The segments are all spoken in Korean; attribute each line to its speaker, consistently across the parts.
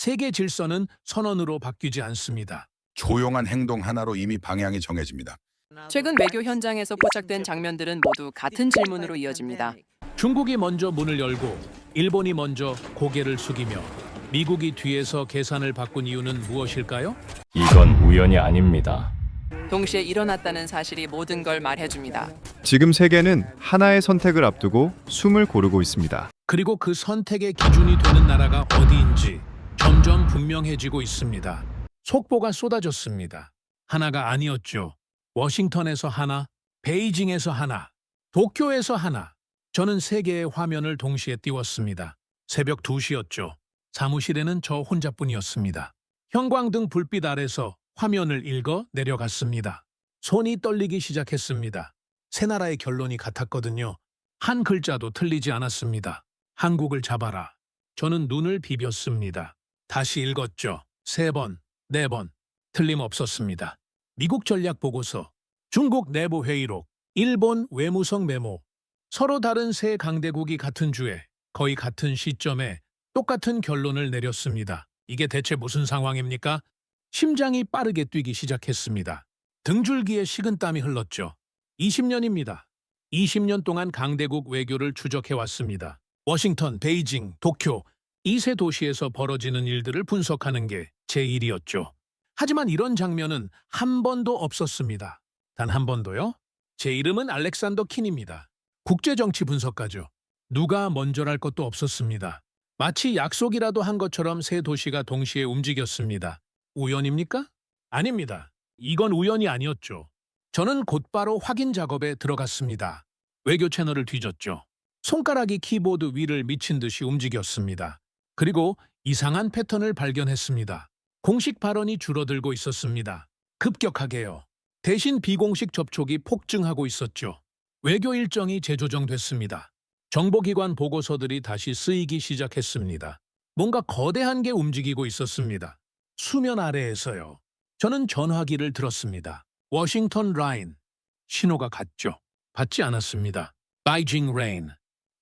Speaker 1: 세계 질서는 선언으로 바뀌지 않습니다.
Speaker 2: 조용한 행동 하나로 이미 방향이 정해집니다.
Speaker 3: 최근 외교 현장에서 포착된 장면들은 모두 같은 질문으로 이어집니다.
Speaker 1: 중국이 먼저 문을 열고 일본이 먼저 고개를 숙이며 미국이 뒤에서 계산을 바꾼 이유는 무엇일까요?
Speaker 4: 이건 우연이 아닙니다.
Speaker 3: 동시에 일어났다는 사실이 모든 걸 말해줍니다.
Speaker 5: 지금 세계는 하나의 선택을 앞두고 숨을 고르고 있습니다.
Speaker 1: 그리고 그 선택의 기준이 되는 나라가 어디인지 점점 분명해지고 있습니다. 속보가 쏟아졌습니다. 하나가 아니었죠. 워싱턴에서 하나, 베이징에서 하나, 도쿄에서 하나. 저는 세 개의 화면을 동시에 띄웠습니다. 새벽 2시였죠. 사무실에는 저 혼자뿐이었습니다. 형광등 불빛 아래서 화면을 읽어 내려갔습니다. 손이 떨리기 시작했습니다. 세 나라의 결론이 같았거든요. 한 글자도 틀리지 않았습니다. 한국을 잡아라. 저는 눈을 비볐습니다. 다시 읽었죠. 3번, 4번. 틀림없었습니다. 미국 전략 보고서, 중국 내부 회의록, 일본 외무성 메모. 서로 다른 세 강대국이 같은 주에 거의 같은 시점에 똑같은 결론을 내렸습니다. 이게 대체 무슨 상황입니까? 심장이 빠르게 뛰기 시작했습니다. 등줄기에 식은땀이 흘렀죠. 20년입니다. 20년 동안 강대국 외교를 추적해왔습니다. 워싱턴, 베이징, 도쿄, 이 세 도시에서 벌어지는 일들을 분석하는 게 제 일이었죠. 하지만 이런 장면은 한 번도 없었습니다. 단 한 번도요? 제 이름은 알렉산더 킨입니다. 국제정치 분석가죠. 누가 먼저랄 것도 없었습니다. 마치 약속이라도 한 것처럼 세 도시가 동시에 움직였습니다. 우연입니까? 아닙니다. 이건 우연이 아니었죠. 저는 곧바로 확인 작업에 들어갔습니다. 외교 채널을 뒤졌죠. 손가락이 키보드 위를 미친 듯이 움직였습니다. 그리고 이상한 패턴을 발견했습니다. 공식 발언이 줄어들고 있었습니다. 급격하게요. 대신 비공식 접촉이 폭증하고 있었죠. 외교 일정이 재조정됐습니다. 정보기관 보고서들이 다시 쓰이기 시작했습니다. 뭔가 거대한 게 움직이고 있었습니다. 수면 아래에서요. 저는 전화기를 들었습니다. 워싱턴 라인. 신호가 갔죠. 받지 않았습니다. 바이징 레인.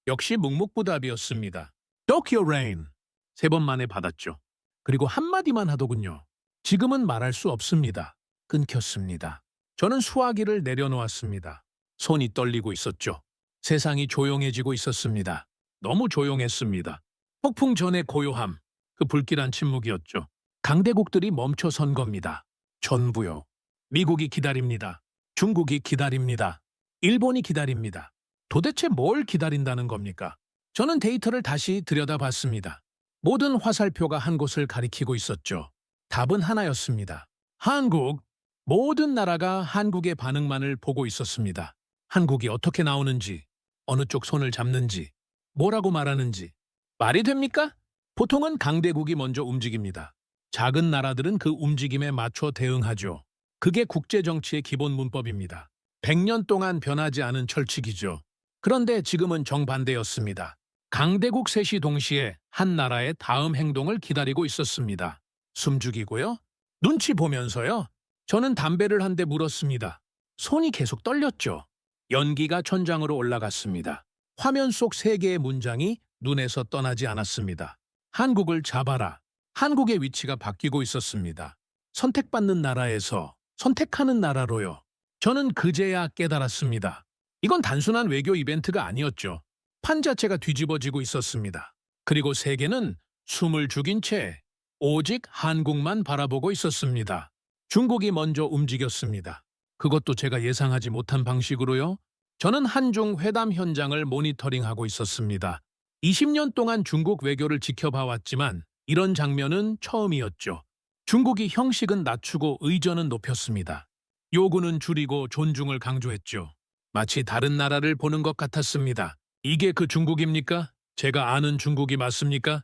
Speaker 1: 역시 묵묵부답이었습니다. 도쿄 레인. 3번 만에 받았죠. 그리고 한마디만 하더군요. 지금은 말할 수 없습니다. 끊겼습니다. 저는 수화기를 내려놓았습니다. 손이 떨리고 있었죠. 세상이 조용해지고 있었습니다. 너무 조용했습니다. 폭풍 전의 고요함, 그 불길한 침묵이었죠. 강대국들이 멈춰선 겁니다. 전부요. 미국이 기다립니다. 중국이 기다립니다. 일본이 기다립니다. 도대체 뭘 기다린다는 겁니까? 저는 데이터를 다시 들여다봤습니다. 모든 화살표가 한 곳을 가리키고 있었죠. 답은 하나였습니다. 한국. 모든 나라가 한국의 반응만을 보고 있었습니다. 한국이 어떻게 나오는지, 어느 쪽 손을 잡는지, 뭐라고 말하는지. 말이 됩니까? 보통은 강대국이 먼저 움직입니다. 작은 나라들은 그 움직임에 맞춰 대응하죠. 그게 국제정치의 기본 문법입니다. 100년 동안 변하지 않은 철칙이죠. 그런데 지금은 정반대였습니다. 강대국 셋이 동시에 한 나라의 다음 행동을 기다리고 있었습니다. 숨죽이고요. 눈치 보면서요. 저는 담배를 한 대 물었습니다. 손이 계속 떨렸죠. 연기가 천장으로 올라갔습니다. 화면 속 3개의 문장이 눈에서 떠나지 않았습니다. 한국을 잡아라. 한국의 위치가 바뀌고 있었습니다. 선택받는 나라에서 선택하는 나라로요. 저는 그제야 깨달았습니다. 이건 단순한 외교 이벤트가 아니었죠. 판 자체가 뒤집어지고 있었습니다. 그리고 세계는 숨을 죽인 채 오직 한국만 바라보고 있었습니다. 중국이 먼저 움직였습니다. 그것도 제가 예상하지 못한 방식으로요. 저는 한중 회담 현장을 모니터링하고 있었습니다. 20년 동안 중국 외교를 지켜봐왔지만 이런 장면은 처음이었죠. 중국이 형식은 낮추고 의전은 높였습니다. 요구는 줄이고 존중을 강조했죠. 마치 다른 나라를 보는 것 같았습니다. 이게 그 중국입니까? 제가 아는 중국이 맞습니까?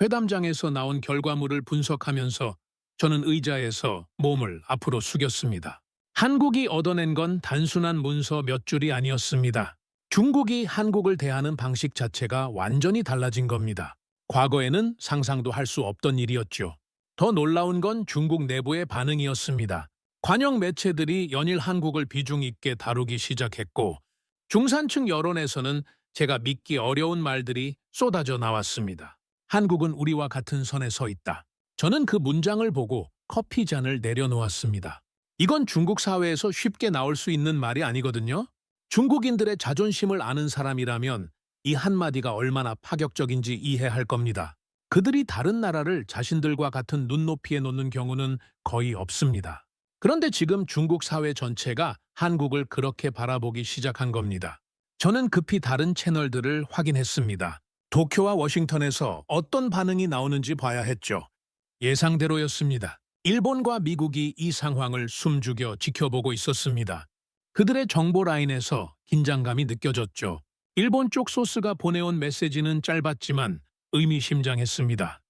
Speaker 1: 회담장에서 나온 결과물을 분석하면서 저는 의자에서 몸을 앞으로 숙였습니다. 한국이 얻어낸 건 단순한 문서 몇 줄이 아니었습니다. 중국이 한국을 대하는 방식 자체가 완전히 달라진 겁니다. 과거에는 상상도 할 수 없던 일이었죠. 더 놀라운 건 중국 내부의 반응이었습니다. 관영 매체들이 연일 한국을 비중 있게 다루기 시작했고 중산층 여론에서는 제가 믿기 어려운 말들이 쏟아져 나왔습니다. 한국은 우리와 같은 선에 서 있다. 저는 그 문장을 보고 커피 잔을 내려놓았습니다. 이건 중국 사회에서 쉽게 나올 수 있는 말이 아니거든요. 중국인들의 자존심을 아는 사람이라면 이 한마디가 얼마나 파격적인지 이해할 겁니다. 그들이 다른 나라를 자신들과 같은 눈높이에 놓는 경우는 거의 없습니다. 그런데 지금 중국 사회 전체가 한국을 그렇게 바라보기 시작한 겁니다. 저는 급히 다른 채널들을 확인했습니다. 도쿄와 워싱턴에서 어떤 반응이 나오는지 봐야 했죠. 예상대로였습니다. 일본과 미국이 이 상황을 숨죽여 지켜보고 있었습니다. 그들의 정보 라인에서 긴장감이 느껴졌죠. 일본 쪽 소스가 보내온 메시지는 짧았지만 의미심장했습니다.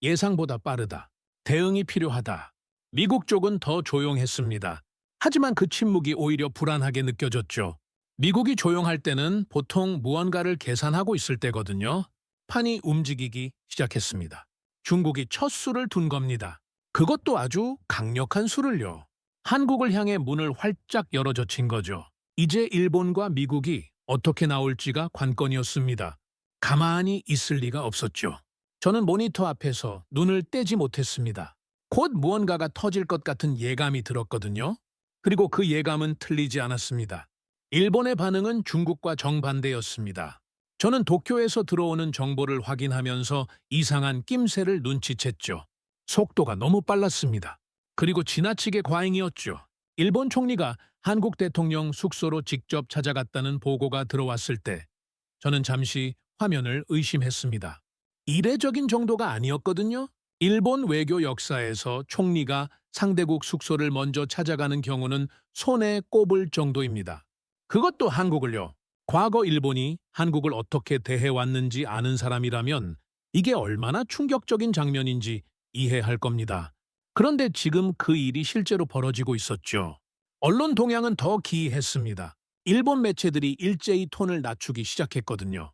Speaker 1: 예상보다 빠르다. 대응이 필요하다. 미국 쪽은 더 조용했습니다. 하지만 그 침묵이 오히려 불안하게 느껴졌죠. 미국이 조용할 때는 보통 무언가를 계산하고 있을 때거든요. 판이 움직이기 시작했습니다. 중국이 첫 수를 둔 겁니다. 그것도 아주 강력한 수를요. 한국을 향해 문을 활짝 열어젖힌 거죠. 이제 일본과 미국이 어떻게 나올지가 관건이었습니다. 가만히 있을 리가 없었죠. 저는 모니터 앞에서 눈을 떼지 못했습니다. 곧 무언가가 터질 것 같은 예감이 들었거든요. 그리고 그 예감은 틀리지 않았습니다. 일본의 반응은 중국과 정반대였습니다. 저는 도쿄에서 들어오는 정보를 확인하면서 이상한 낌새를 눈치챘죠. 속도가 너무 빨랐습니다. 그리고 지나치게 과잉이었죠. 일본 총리가 한국 대통령 숙소로 직접 찾아갔다는 보고가 들어왔을 때 저는 잠시 화면을 의심했습니다. 이례적인 정도가 아니었거든요. 일본 외교 역사에서 총리가 상대국 숙소를 먼저 찾아가는 경우는 손에 꼽을 정도입니다. 그것도 한국을요. 과거 일본이 한국을 어떻게 대해왔는지 아는 사람이라면 이게 얼마나 충격적인 장면인지 이해할 겁니다. 그런데 지금 그 일이 실제로 벌어지고 있었죠. 언론 동향은 더 기이했습니다. 일본 매체들이 일제히 톤을 낮추기 시작했거든요.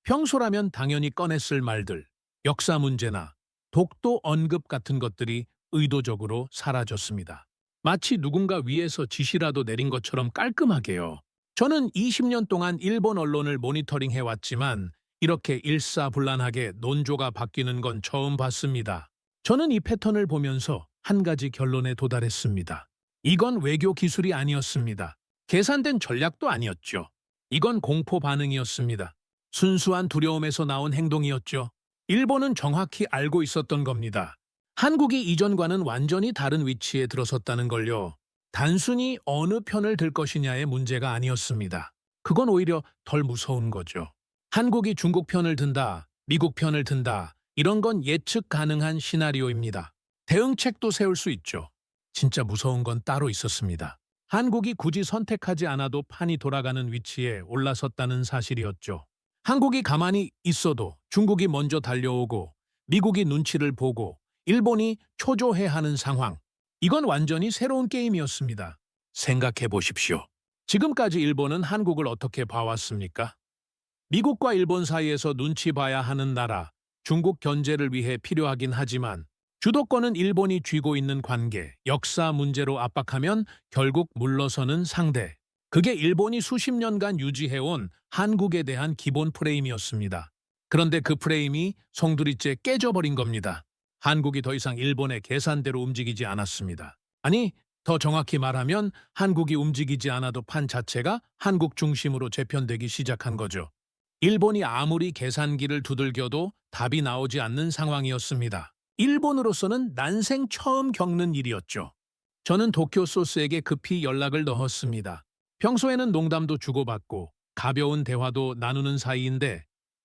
Speaker 1: 평소라면 당연히 꺼냈을 말들, 역사 문제나 독도 언급 같은 것들이 의도적으로 사라졌습니다. 마치 누군가 위에서 지시라도 내린 것처럼 깔끔하게요. 저는 20년 동안 일본 언론을 모니터링해왔지만 이렇게 일사불란하게 논조가 바뀌는 건 처음 봤습니다. 저는 이 패턴을 보면서 한 가지 결론에 도달했습니다. 이건 외교 기술이 아니었습니다. 계산된 전략도 아니었죠. 이건 공포 반응이었습니다. 순수한 두려움에서 나온 행동이었죠. 일본은 정확히 알고 있었던 겁니다. 한국이 이전과는 완전히 다른 위치에 들어섰다는 걸요. 단순히 어느 편을 들 것이냐의 문제가 아니었습니다. 그건 오히려 덜 무서운 거죠. 한국이 중국 편을 든다, 미국 편을 든다, 이런 건 예측 가능한 시나리오입니다. 대응책도 세울 수 있죠. 진짜 무서운 건 따로 있었습니다. 한국이 굳이 선택하지 않아도 판이 돌아가는 위치에 올라섰다는 사실이었죠. 한국이 가만히 있어도 중국이 먼저 달려오고 미국이 눈치를 보고 일본이 초조해하는 상황. 이건 완전히 새로운 게임이었습니다. 생각해 보십시오. 지금까지 일본은 한국을 어떻게 봐왔습니까? 미국과 일본 사이에서 눈치 봐야 하는 나라, 중국 견제를 위해 필요하긴 하지만 주도권은 일본이 쥐고 있는 관계, 역사 문제로 압박하면 결국 물러서는 상대. 그게 일본이 수십 년간 유지해온 한국에 대한 기본 프레임이었습니다. 그런데 그 프레임이 송두리째 깨져버린 겁니다. 한국이 더 이상 일본의 계산대로 움직이지 않았습니다. 아니, 더 정확히 말하면 한국이 움직이지 않아도 판 자체가 한국 중심으로 재편되기 시작한 거죠. 일본이 아무리 계산기를 두들겨도 답이 나오지 않는 상황이었습니다. 일본으로서는 난생 처음 겪는 일이었죠. 저는 도쿄 소스에게 급히 연락을 넣었습니다. 평소에는 농담도 주고받고 가벼운 대화도 나누는 사이인데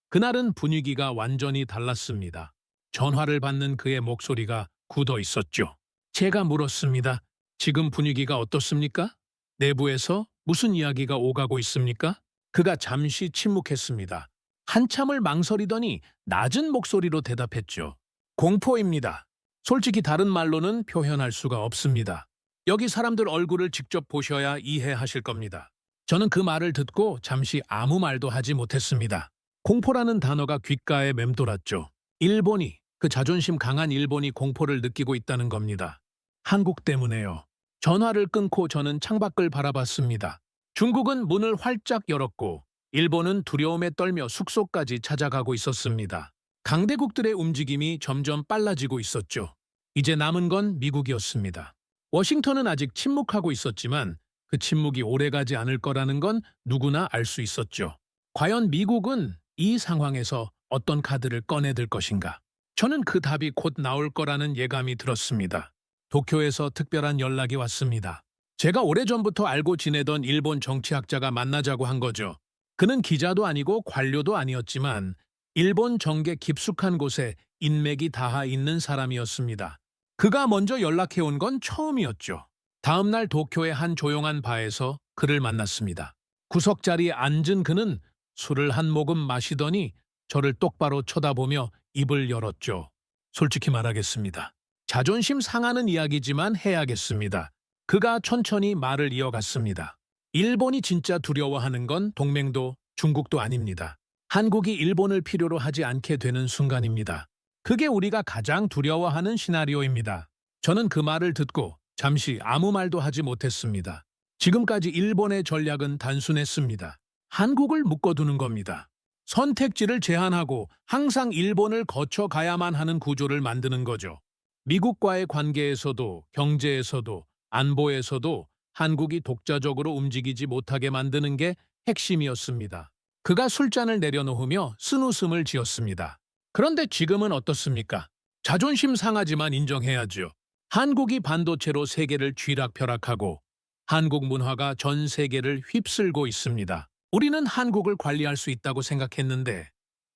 Speaker 1: 그날은 분위기가 완전히 달랐습니다. 전화를 받는 그의 목소리가 굳어 있었죠. 제가 물었습니다. 지금 분위기가 어떻습니까? 내부에서 무슨 이야기가 오가고 있습니까? 그가 잠시 침묵했습니다. 한참을 망설이더니 낮은 목소리로 대답했죠. 공포입니다. 솔직히 다른 말로는 표현할 수가 없습니다. 여기 사람들 얼굴을 직접 보셔야 이해하실 겁니다. 저는 그 말을 듣고 잠시 아무 말도 하지 못했습니다. 공포라는 단어가 귓가에 맴돌았죠. 일본이, 그 자존심 강한 일본이 공포를 느끼고 있다는 겁니다. 한국 때문에요. 전화를 끊고 저는 창밖을 바라봤습니다. 중국은 문을 활짝 열었고 일본은 두려움에 떨며 숙소까지 찾아가고 있었습니다. 강대국들의 움직임이 점점 빨라지고 있었죠. 이제 남은 건 미국이었습니다. 워싱턴은 아직 침묵하고 있었지만 그 침묵이 오래가지 않을 거라는 건 누구나 알 수 있었죠. 과연 미국은 이 상황에서 어떤 카드를 꺼내들 것인가? 저는 그 답이 곧 나올 거라는 예감이 들었습니다. 도쿄에서 특별한 연락이 왔습니다. 제가 오래전부터 알고 지내던 일본 정치학자가 만나자고 한 거죠. 그는 기자도 아니고 관료도 아니었지만 일본 정계 깊숙한 곳에 인맥이 닿아 있는 사람이었습니다. 그가 먼저 연락해온 건 처음이었죠. 다음 날 도쿄의 한 조용한 바에서 그를 만났습니다. 구석자리에 앉은 그는 술을 한 모금 마시더니 저를 똑바로 쳐다보며 입을 열었죠. 솔직히 말하겠습니다. 자존심 상하는 이야기지만 해야겠습니다. 그가 천천히 말을 이어갔습니다. 일본이 진짜 두려워하는 건 동맹도 중국도 아닙니다. 한국이 일본을 필요로 하지 않게 되는 순간입니다. 그게 우리가 가장 두려워하는 시나리오입니다. 저는 그 말을 듣고 잠시 아무 말도 하지 못했습니다. 지금까지 일본의 전략은 단순했습니다. 한국을 묶어두는 겁니다. 선택지를 제한하고 항상 일본을 거쳐 가야만 하는 구조를 만드는 거죠. 미국과의 관계에서도 경제에서도 안보에서도 한국이 독자적으로 움직이지 못하게 만드는 게 핵심이었습니다. 그가 술잔을 내려놓으며 쓴웃음을 지었습니다. 그런데 지금은 어떻습니까? 자존심 상하지만 인정해야죠. 한국이 반도체로 세계를 쥐락펴락하고 한국 문화가 전 세계를 휩쓸고 있습니다. 우리는 한국을 관리할 수 있다고 생각했는데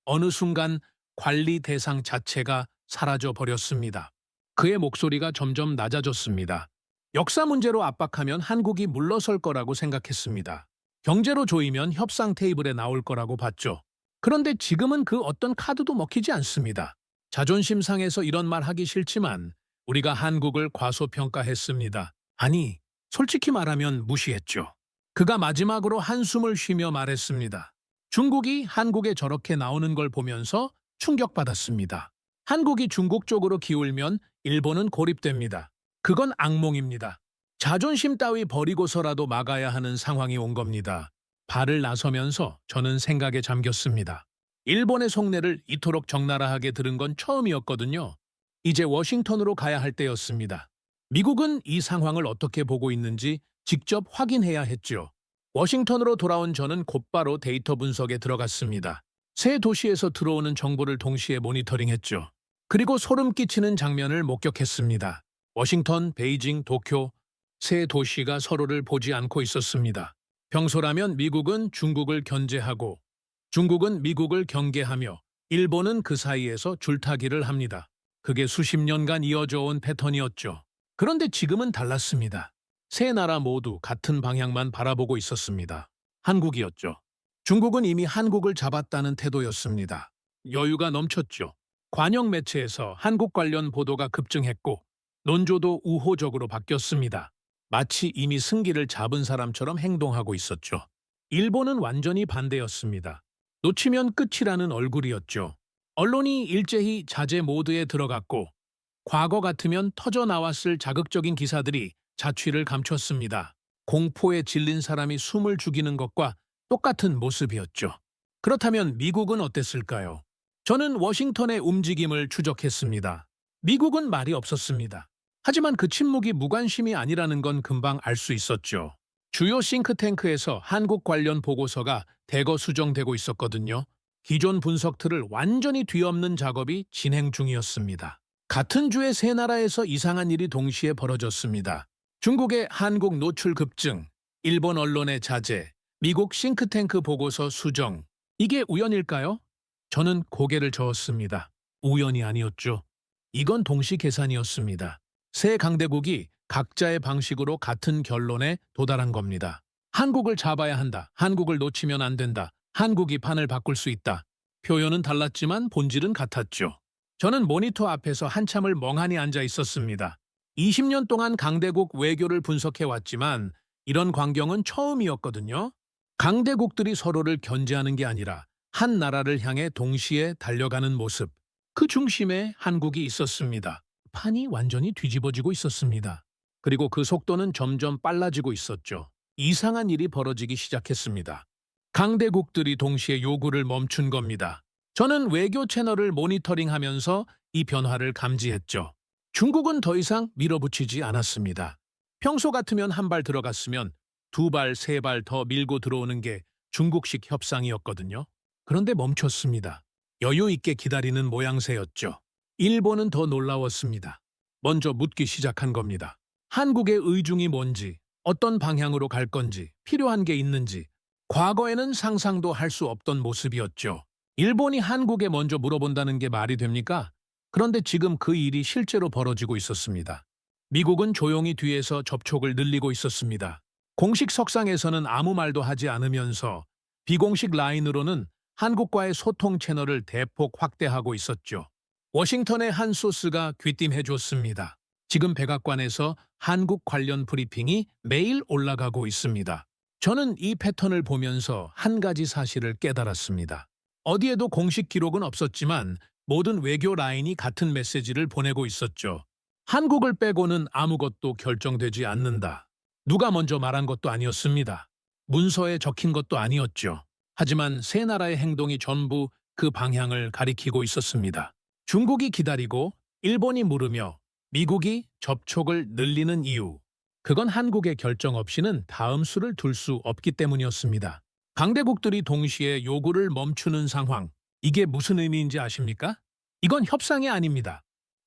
Speaker 1: 어느 순간 관리 대상 자체가 사라져 버렸습니다. 그의 목소리가 점점 낮아졌습니다. 역사 문제로 압박하면 한국이 물러설 거라고 생각했습니다. 경제로 조이면 협상 테이블에 나올 거라고 봤죠. 그런데 지금은 그 어떤 카드도 먹히지 않습니다. 자존심 상해서 이런 말 하기 싫지만 우리가 한국을 과소평가했습니다. 아니, 솔직히 말하면 무시했죠. 그가 마지막으로 한숨을 쉬며 말했습니다. 중국이 한국에 저렇게 나오는 걸 보면서 충격받았습니다. 한국이 중국 쪽으로 기울면 일본은 고립됩니다. 그건 악몽입니다. 자존심 따위 버리고서라도 막아야 하는 상황이 온 겁니다. 발을 나서면서 저는 생각에 잠겼습니다. 일본의 속내를 이토록 적나라하게 들은 건 처음이었거든요. 이제 워싱턴으로 가야 할 때였습니다. 미국은 이 상황을 어떻게 보고 있는지 직접 확인해야 했죠. 워싱턴으로 돌아온 저는 곧바로 데이터 분석에 들어갔습니다. 세 도시에서 들어오는 정보를 동시에 모니터링했죠. 그리고 소름 끼치는 장면을 목격했습니다. 워싱턴, 베이징, 도쿄 세 도시가 서로를 보지 않고 있었습니다. 평소라면 미국은 중국을 견제하고 중국은 미국을 경계하며 일본은 그 사이에서 줄타기를 합니다. 그게 수십 년간 이어져 온 패턴이었죠. 그런데 지금은 달랐습니다. 세 나라 모두 같은 방향만 바라보고 있었습니다. 한국이었죠. 중국은 이미 한국을 잡았다는 태도였습니다. 여유가 넘쳤죠. 관영 매체에서 한국 관련 보도가 급증했고 논조도 우호적으로 바뀌었습니다. 마치 이미 승기를 잡은 사람처럼 행동하고 있었죠. 일본은 완전히 반대였습니다. 놓치면 끝이라는 얼굴이었죠. 언론이 일제히 자제 모드에 들어갔고 과거 같으면 터져나왔을 자극적인 기사들이 자취를 감췄습니다. 공포에 질린 사람이 숨을 죽이는 것과 똑같은 모습이었죠. 그렇다면 미국은 어땠을까요? 저는 워싱턴의 움직임을 추적했습니다. 미국은 말이 없었습니다. 하지만 그 침묵이 무관심이 아니라는 건 금방 알 수 있었죠. 주요 싱크탱크에서 한국 관련 보고서가 대거 수정되고 있었거든요. 기존 분석 틀을 완전히 뒤엎는 작업이 진행 중이었습니다. 같은 주의 세 나라에서 이상한 일이 동시에 벌어졌습니다. 중국의 한국 노출 급증, 일본 언론의 자제, 미국 싱크탱크 보고서 수정. 이게 우연일까요? 저는 고개를 저었습니다. 우연이 아니었죠. 이건 동시 계산이었습니다. 세 강대국이 각자의 방식으로 같은 결론에 도달한 겁니다. 한국을 잡아야 한다. 한국을 놓치면 안 된다. 한국이 판을 바꿀 수 있다. 표현은 달랐지만 본질은 같았죠. 저는 모니터 앞에서 한참을 멍하니 앉아 있었습니다. 20년 동안 강대국 외교를 분석해왔지만 이런 광경은 처음이었거든요. 강대국들이 서로를 견제하는 게 아니라 한 나라를 향해 동시에 달려가는 모습. 그 중심에 한국이 있었습니다. 판이 완전히 뒤집어지고 있었습니다. 그리고 그 속도는 점점 빨라지고 있었죠. 이상한 일이 벌어지기 시작했습니다. 강대국들이 동시에 요구를 멈춘 겁니다. 저는 외교 채널을 모니터링하면서 이 변화를 감지했죠. 중국은 더 이상 밀어붙이지 않았습니다. 평소 같으면 한 발 들어갔으면 두 발, 세 발 더 밀고 들어오는 게 중국식 협상이었거든요. 그런데 멈췄습니다. 여유 있게 기다리는 모양새였죠. 일본은 더 놀라웠습니다. 먼저 묻기 시작한 겁니다. 한국의 의중이 뭔지, 어떤 방향으로 갈 건지, 필요한 게 있는지, 과거에는 상상도 할 수 없던 모습이었죠. 일본이 한국에 먼저 물어본다는 게 말이 됩니까? 그런데 지금 그 일이 실제로 벌어지고 있었습니다. 미국은 조용히 뒤에서 접촉을 늘리고 있었습니다. 공식 석상에서는 아무 말도 하지 않으면서 비공식 라인으로는 한국과의 소통 채널을 대폭 확대하고 있었죠. 워싱턴의 한 소스가 귀띔해줬습니다. 지금 백악관에서 한국 관련 브리핑이 매일 올라가고 있습니다. 저는 이 패턴을 보면서 한 가지 사실을 깨달았습니다. 어디에도 공식 기록은 없었지만 모든 외교 라인이 같은 메시지를 보내고 있었죠. 한국을 빼고는 아무것도 결정되지 않는다. 누가 먼저 말한 것도 아니었습니다. 문서에 적힌 것도 아니었죠. 하지만 세 나라의 행동이 전부 그 방향을 가리키고 있었습니다. 중국이 기다리고 일본이 물으며 미국이 접촉을 늘리는 이유. 그건 한국의 결정 없이는 다음 수를 둘 수 없기 때문이었습니다. 강대국들이 동시에 요구를 멈추는 상황. 이게 무슨 의미인지 아십니까? 이건 협상이 아닙니다.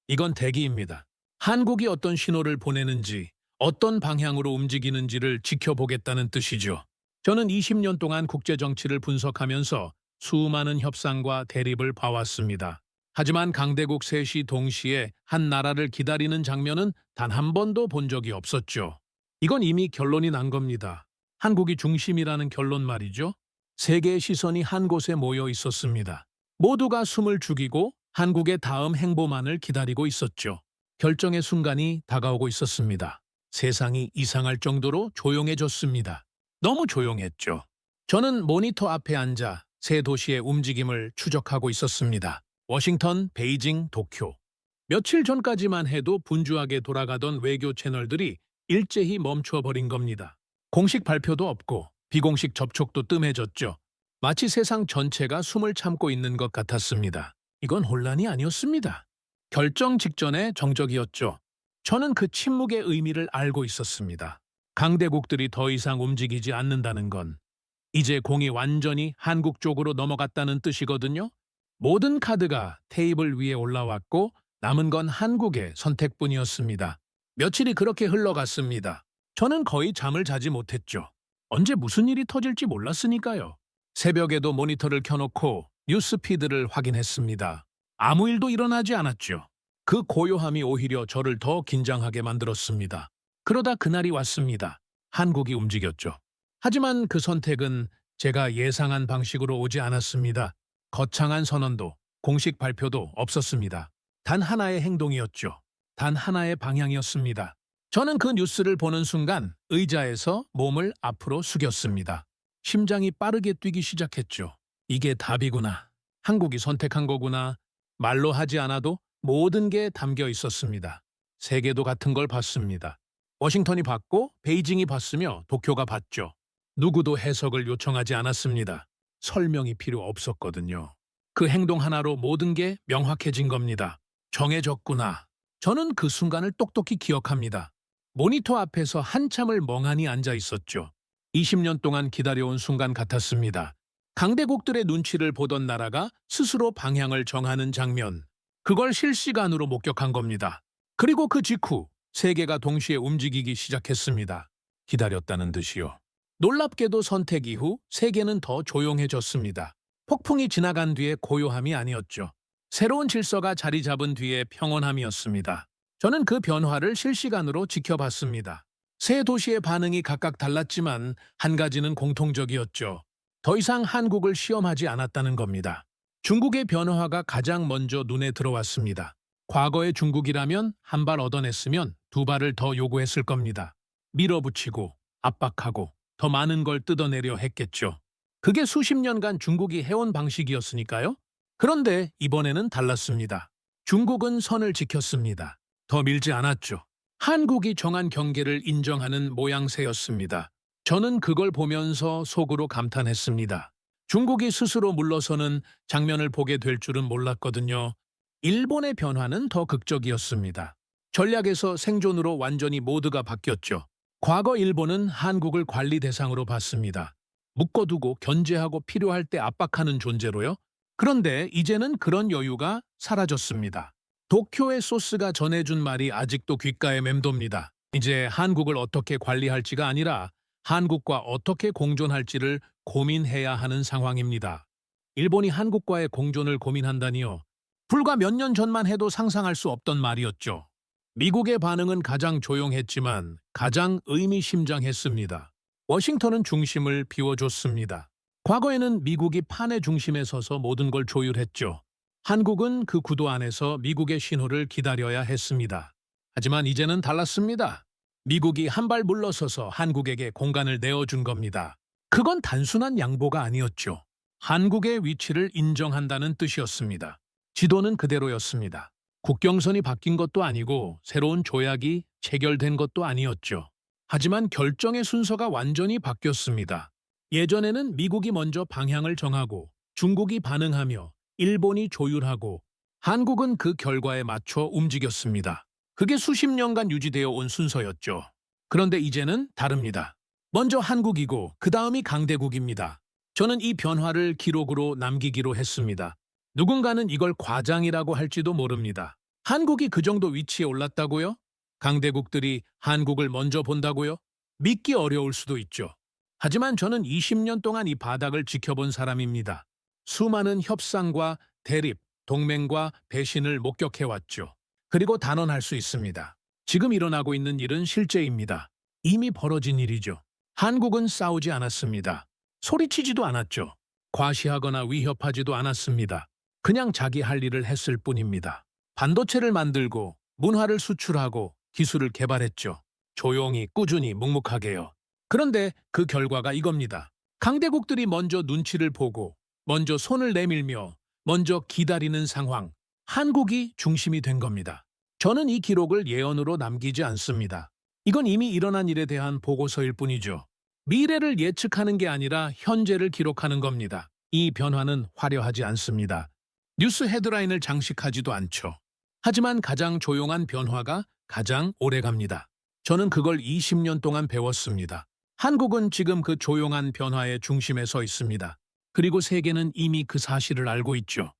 Speaker 1: 이건 대기입니다. 한국이 어떤 신호를 보내는지, 어떤 방향으로 움직이는지를 지켜보겠다는 뜻이죠. 저는 20년 동안 국제정치를 분석하면서 수많은 협상과 대립을 봐왔습니다. 하지만 강대국 셋이 동시에 한 나라를 기다리는 장면은 단 한 번도 본 적이 없었죠. 이건 이미 결론이 난 겁니다. 한국이 중심이라는 결론 말이죠. 세계의 시선이 한 곳에 모여 있었습니다. 모두가 숨을 죽이고 한국의 다음 행보만을 기다리고 있었죠. 결정의 순간이 다가오고 있었습니다. 세상이 이상할 정도로 조용해졌습니다. 너무 조용했죠. 저는 모니터 앞에 앉아 세 도시의 움직임을 추적하고 있었습니다. 워싱턴, 베이징, 도쿄. 며칠 전까지만 해도 분주하게 돌아가던 외교 채널들이 일제히 멈춰버린 겁니다. 공식 발표도 없고 비공식 접촉도 뜸해졌죠. 마치 세상 전체가 숨을 참고 있는 것 같았습니다. 이건 혼란이 아니었습니다. 결정 직전의 정적이었죠. 저는 그 침묵의 의미를 알고 있었습니다. 강대국들이 더 이상 움직이지 않는다는 건 이제 공이 완전히 한국 쪽으로 넘어갔다는 뜻이거든요. 모든 카드가 테이블 위에 올라왔고 남은 건 한국의 선택뿐이었습니다. 며칠이 그렇게 흘러갔습니다. 저는 거의 잠을 자지 못했죠. 언제 무슨 일이 터질지 몰랐으니까요. 새벽에도 모니터를 켜놓고 뉴스피드를 확인했습니다. 아무 일도 일어나지 않았죠. 그 고요함이 오히려 저를 더 긴장하게 만들었습니다. 그러다 그날이 왔습니다. 한국이 움직였죠. 하지만 그 선택은 제가 예상한 방식으로 오지 않았습니다. 거창한 선언도, 공식 발표도 없었습니다. 단 하나의 행동이었죠. 단 하나의 방향이었습니다. 저는 그 뉴스를 보는 순간 의자에서 몸을 앞으로 숙였습니다. 심장이 빠르게 뛰기 시작했죠. 이게 답이구나. 한국이 선택한 거구나. 말로 하지 않아도 모든 게 담겨 있었습니다. 세계도 같은 걸 봤습니다. 워싱턴이 봤고 베이징이 봤으며 도쿄가 봤죠. 누구도 해석을 요청하지 않았습니다. 설명이 필요 없었거든요. 그 행동 하나로 모든 게 명확해진 겁니다. 정해졌구나. 저는 그 순간을 똑똑히 기억합니다. 모니터 앞에서 한참을 멍하니 앉아 있었죠. 20년 동안 기다려온 순간 같았습니다. 강대국들의 눈치를 보던 나라가 스스로 방향을 정하는 장면. 그걸 실시간으로 목격한 겁니다. 그리고 그 직후 세계가 동시에 움직이기 시작했습니다. 기다렸다는 듯이요. 놀랍게도 선택 이후 세계는 더 조용해졌습니다. 폭풍이 지나간 뒤에 고요함이 아니었죠. 새로운 질서가 자리 잡은 뒤에 평온함이었습니다. 저는 그 변화를 실시간으로 지켜봤습니다. 세 도시의 반응이 각각 달랐지만 한 가지는 공통적이었죠. 더 이상 한국을 시험하지 않았다는 겁니다. 중국의 변화가 가장 먼저 눈에 들어왔습니다. 과거의 중국이라면 한 발 얻어냈으면 두 발을 더 요구했을 겁니다. 밀어붙이고 압박하고 더 많은 걸 뜯어내려 했겠죠. 그게 수십 년간 중국이 해온 방식이었으니까요. 그런데 이번에는 달랐습니다. 중국은 선을 지켰습니다. 더 밀지 않았죠. 한국이 정한 경계를 인정하는 모양새였습니다. 저는 그걸 보면서 속으로 감탄했습니다. 중국이 스스로 물러서는 장면을 보게 될 줄은 몰랐거든요. 일본의 변화는 더 극적이었습니다. 전략에서 생존으로 완전히 모드가 바뀌었죠. 과거 일본은 한국을 관리 대상으로 봤습니다. 묶어두고 견제하고 필요할 때 압박하는 존재로요. 그런데 이제는 그런 여유가 사라졌습니다. 도쿄의 소스가 전해준 말이 아직도 귓가에 맴돕니다. 이제 한국을 어떻게 관리할지가 아니라 한국과 어떻게 공존할지를 고민해야 하는 상황입니다. 일본이 한국과의 공존을 고민한다니요. 불과 몇 년 전만 해도 상상할 수 없던 말이었죠. 미국의 반응은 가장 조용했지만 가장 의미심장했습니다. 워싱턴은 중심을 비워줬습니다. 과거에는 미국이 판의 중심에 서서 모든 걸 조율했죠. 한국은 그 구도 안에서 미국의 신호를 기다려야 했습니다. 하지만 이제는 달랐습니다. 미국이 한 발 물러서서 한국에게 공간을 내어준 겁니다. 그건 단순한 양보가 아니었죠. 한국의 위치를 인정한다는 뜻이었습니다. 지도는 그대로였습니다. 국경선이 바뀐 것도 아니고 새로운 조약이 체결된 것도 아니었죠. 하지만 결정의 순서가 완전히 바뀌었습니다. 예전에는 미국이 먼저 방향을 정하고 중국이 반응하며 일본이 조율하고 한국은 그 결과에 맞춰 움직였습니다. 그게 수십 년간 유지되어 온 순서였죠. 그런데 이제는 다릅니다. 먼저 한국이고 그 다음이 강대국입니다. 저는 이 변화를 기록으로 남기기로 했습니다. 누군가는 이걸 과장이라고 할지도 모릅니다. 한국이 그 정도 위치에 올랐다고요? 강대국들이 한국을 먼저 본다고요? 믿기 어려울 수도 있죠. 하지만 저는 20년 동안 이 바닥을 지켜본 사람입니다. 수많은 협상과 대립, 동맹과 배신을 목격해왔죠. 그리고 단언할 수 있습니다. 지금 일어나고 있는 일은 실제입니다. 이미 벌어진 일이죠. 한국은 싸우지 않았습니다. 소리치지도 않았죠. 과시하거나 위협하지도 않았습니다. 그냥 자기 할 일을 했을 뿐입니다. 반도체를 만들고 문화를 수출하고 기술을 개발했죠. 조용히 꾸준히 묵묵하게요. 그런데 그 결과가 이겁니다. 강대국들이 먼저 눈치를 보고 먼저 손을 내밀며 먼저 기다리는 상황. 한국이 중심이 된 겁니다. 저는 이 기록을 예언으로 남기지 않습니다. 이건 이미 일어난 일에 대한 보고서일 뿐이죠. 미래를 예측하는 게 아니라 현재를 기록하는 겁니다. 이 변화는 화려하지 않습니다. 뉴스 헤드라인을 장식하지도 않죠. 하지만 가장 조용한 변화가 가장 오래 갑니다. 저는 그걸 20년 동안 배웠습니다. 한국은 지금 그 조용한 변화의 중심에 서 있습니다. 그리고 세계는 이미 그 사실을 알고 있죠.